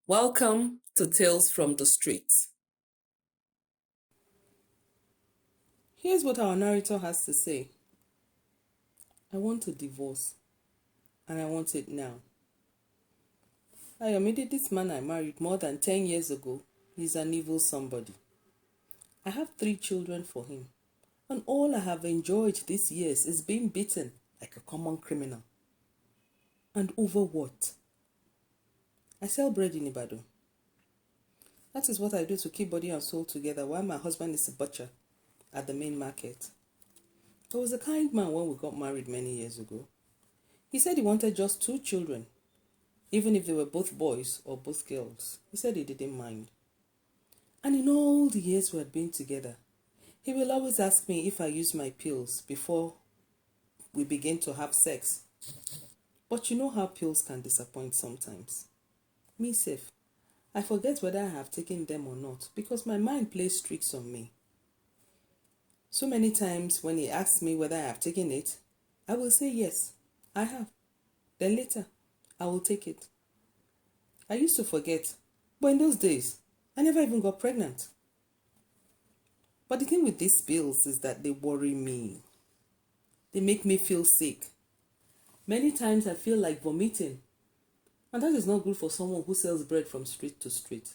Welcome to Tales from the Streets. Here's what our narrator has to say. I want a divorce, and I want it now. Ayomide, this man I married more than 10 years ago, he's an evil somebody. I have 3 children for him, and all I have enjoyed these years is being beaten like a common criminal. And over what? I sell bread in Ibadan. That is what I do to keep body and soul together while my husband is a butcher at the main market. He was a kind man when we got married many years ago. He said he wanted just 2 children, even if they were both boys or both girls. He said he didn't mind. And in all the years we had been together, he will always ask me if I use my pills before we begin to have sex. But you know how pills can disappoint sometimes. Me safe, I forget whether I have taken them or not because my mind plays tricks on me. So many times when he asks me whether I have taken it, I will say yes, I have. Then later, I will take it. I used to forget, but in those days, I never even got pregnant. But the thing with these pills is that they worry me. They make me feel sick. Many times I feel like vomiting. And that is not good for someone who sells bread from street to street.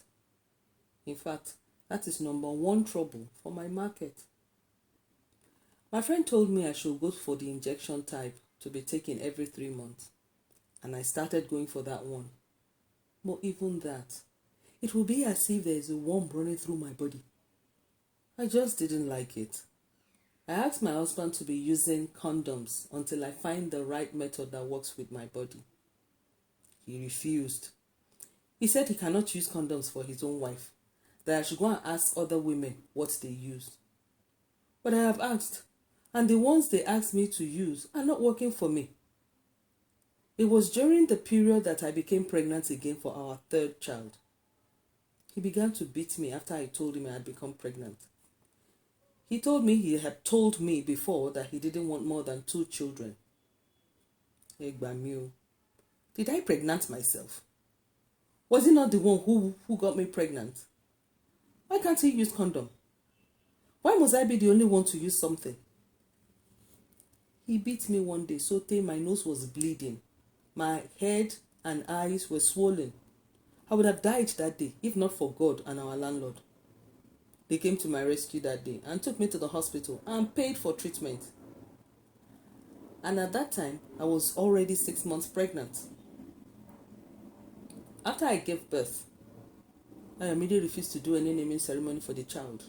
In fact, that is number 1 trouble for my market. My friend told me I should go for the injection type to be taken every 3 months. And I started going for that one. But even that, it will be as if there is a worm running through my body. I just didn't like it. I asked my husband to be using condoms until I find the right method that works with my body. He refused. He said he cannot use condoms for his own wife, that I should go and ask other women what they use. But I have asked, and the ones they asked me to use are not working for me. It was during the period that I became pregnant again for our 3rd child. He began to beat me after I told him I had become pregnant. He told me he had told me before that he didn't want more than 2 children. Egbamio. Did I pregnant myself? Was he not the one who got me pregnant? Why can't he use condom? Why must I be the only one to use something? He beat me one day so my nose was bleeding. My head and eyes were swollen. I would have died that day if not for God and our landlord. They came to my rescue that day and took me to the hospital and paid for treatment. And at that time, I was already 6 months pregnant. After I gave birth, I immediately refused to do any naming ceremony for the child.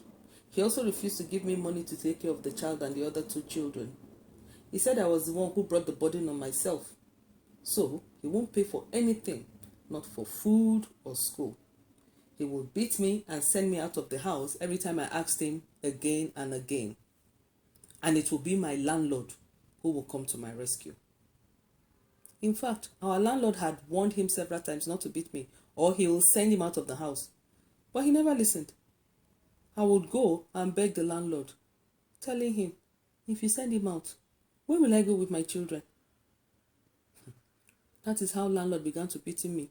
He also refused to give me money to take care of the child and the other 2 children. He said I was the one who brought the burden on myself. So, he won't pay for anything, not for food or school. He will beat me and send me out of the house every time I asked him again and again. And it will be my landlord who will come to my rescue. In fact, our landlord had warned him several times not to beat me or he will send him out of the house. But he never listened. I would go and beg the landlord, telling him, if you send him out, where will I go with my children? That is how landlord began to beat me.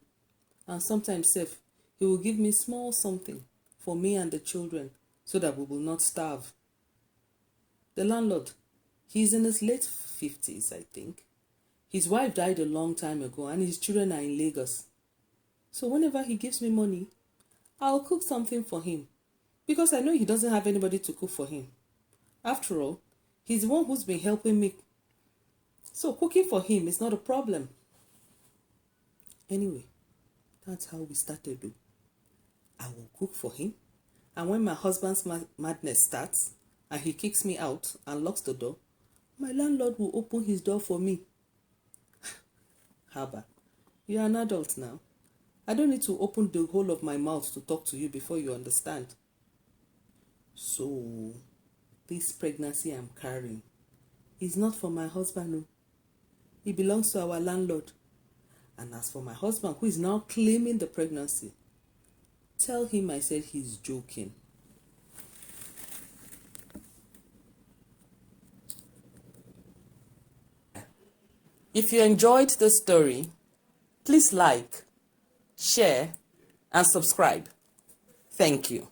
And sometimes, he will give me small something for me and the children so that we will not starve. The landlord, he is in his late 50s, I think. His wife died a long time ago and his children are in Lagos. So whenever he gives me money, I'll cook something for him because I know he doesn't have anybody to cook for him. After all, he's the one who's been helping me. So cooking for him is not a problem. Anyway, that's how we started though. I will cook for him, and when my husband's madness starts and he kicks me out and locks the door, my landlord will open his door for me. Haba, you're an adult now. I don't need to open the whole of my mouth to talk to you before you understand. So, this pregnancy I'm carrying is not for my husband, no. It belongs to our landlord. And as for my husband, who is now claiming the pregnancy, tell him I said he's joking. If you enjoyed the story, please like, share, and subscribe. Thank you.